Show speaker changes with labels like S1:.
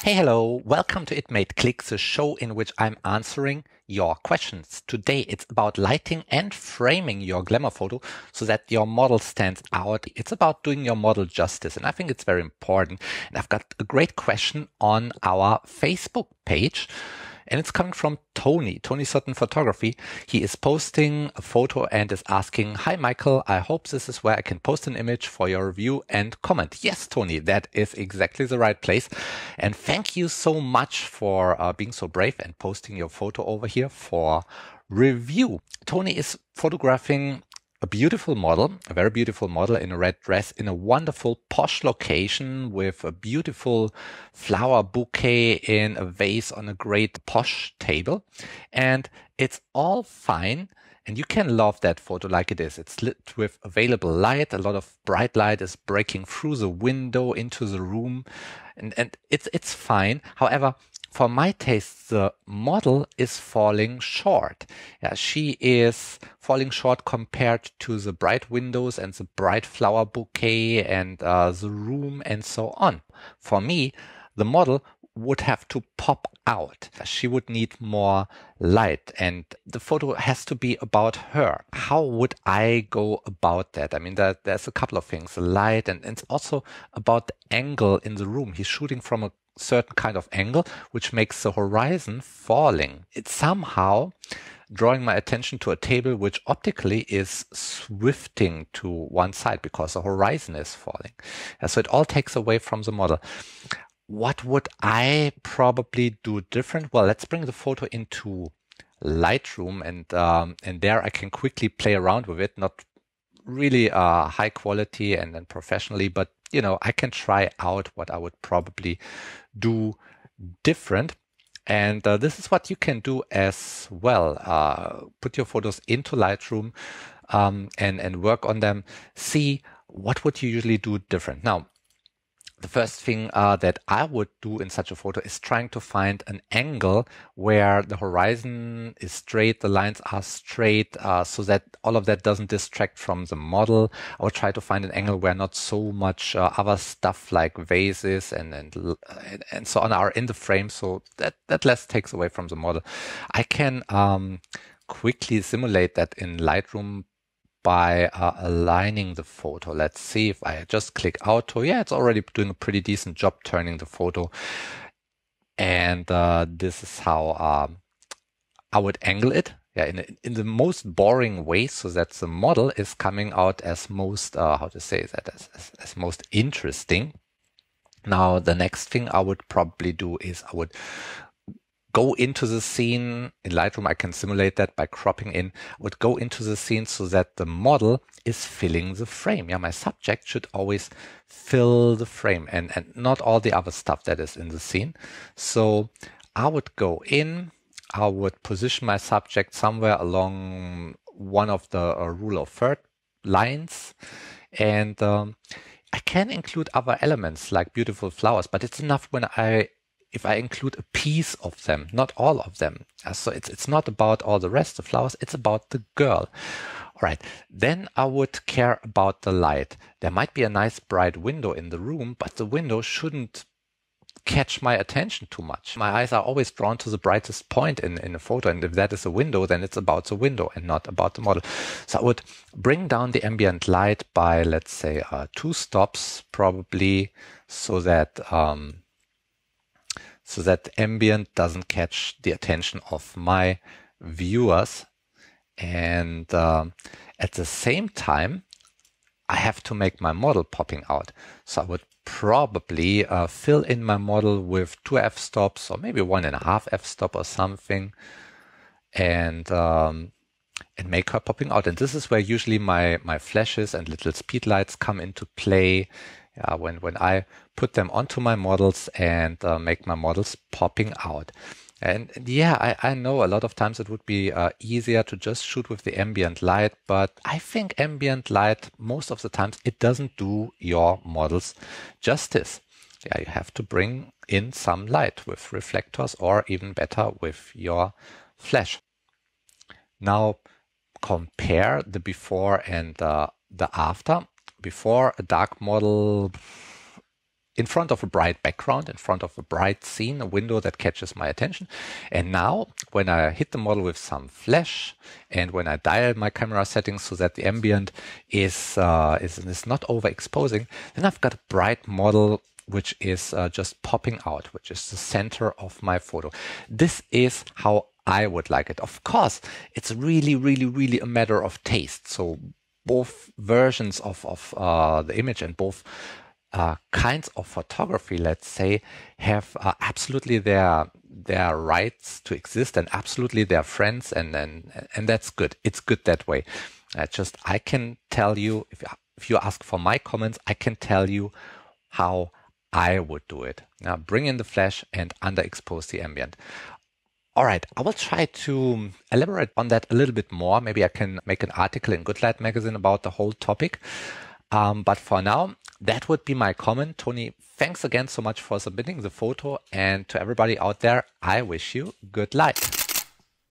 S1: Hey, hello, welcome to It Made Click, the show in which I'm answering your questions. Today it's about lighting and framing your glamour photo so that your model stands out. It's about doing your model justice, and I think it's very important. And I've got a great question on our Facebook page. And it's coming from Tony Sutton Photography. He is posting a photo and is asking, "Hi, Michael, I hope this is where I can post an image for your review and comment." Yes, Tony, that is exactly the right place. And thank you so much for being so brave and posting your photo over here for review. Tony is photographing a beautiful model, a very beautiful model in a red dress in a wonderful posh location with a beautiful flower bouquet in a vase on a great posh table. And it's all fine. And you can love that photo like it is. It's lit with available light. A lot of bright light is breaking through the window into the room. And it's fine. However, for my taste, the model is falling short. Yeah, she is falling short compared to the bright windows and the bright flower bouquet and the room and so on. For me, the model would have to pop out. She would need more light, and the photo has to be about her. How would I go about that? I mean, there's a couple of things, the light, and it's also about the angle in the room. He's shooting from a certain kind of angle, which makes the horizon falling. It's somehow drawing my attention to a table which optically is swifting to one side because the horizon is falling. So it all takes away from the model. What would I probably do different? Well, let's bring the photo into Lightroom, and there I can quickly play around with it. Not really high quality and professionally, but you know, I can try out what I would probably do different. And this is what you can do as well. Put your photos into Lightroom and work on them. See what would you usually do different. Now, the first thing that I would do in such a photo is trying to find an angle where the horizon is straight, the lines are straight, so that all of that doesn't distract from the model. I would try to find an angle where not so much other stuff like vases and so on are in the frame, so that less takes away from the model. I can quickly simulate that in Lightroom by aligning the photo. Let's see if I just click auto. Yeah, it's already doing a pretty decent job turning the photo. And this is how I would angle it. Yeah, in the most boring way, so that the model is coming out as most, how to say that, as most interesting. Now, the next thing I would probably do is I would go into the scene. In Lightroom, I can simulate that by cropping in. I would go into the scene so that the model is filling the frame. Yeah, my subject should always fill the frame and not all the other stuff that is in the scene. So I would go in, I would position my subject somewhere along one of the rule of third lines, and I can include other elements like beautiful flowers, but it's enough if I include a piece of them, not all of them. So it's not about all the rest of the flowers, it's about the girl. All right, then I would care about the light. There might be a nice bright window in the room, but the window shouldn't catch my attention too much. My eyes are always drawn to the brightest point in a photo, and if that is a window, then it's about the window and not about the model. So I would bring down the ambient light by, let's say, 2 stops probably, so that ambient doesn't catch the attention of my viewers. And at the same time, I have to make my model popping out. So I would probably fill in my model with 2 f-stops or maybe 1.5 f-stop or something, and make her popping out. And this is where usually my flashes and little speed lights come into play. When I put them onto my models and make my models popping out. And yeah, I know a lot of times it would be easier to just shoot with the ambient light, but I think ambient light, most of the times, it doesn't do your models justice. Yeah, you have to bring in some light with reflectors, or even better with your flash. Now compare the before and the after. Before, a dark model in front of a bright background, in front of a bright scene, a window that catches my attention. And now when I hit the model with some flash and when I dial my camera settings so that the ambient is not overexposing, then I've got a bright model which is just popping out, which is the center of my photo. This is how I would like it. Of course, it's really, really, really a matter of taste. So both versions of the image and both kinds of photography, let's say, have absolutely their rights to exist and absolutely their friends, and that's good. It's good that way. I can tell you, if you ask for my comments, I can tell you how I would do it. Now bring in the flash and underexpose the ambient. All right, I will try to elaborate on that a little bit more. Maybe I can make an article in Good Light magazine about the whole topic. But for now, that would be my comment. Tony, thanks again so much for submitting the photo. And to everybody out there, I wish you good light.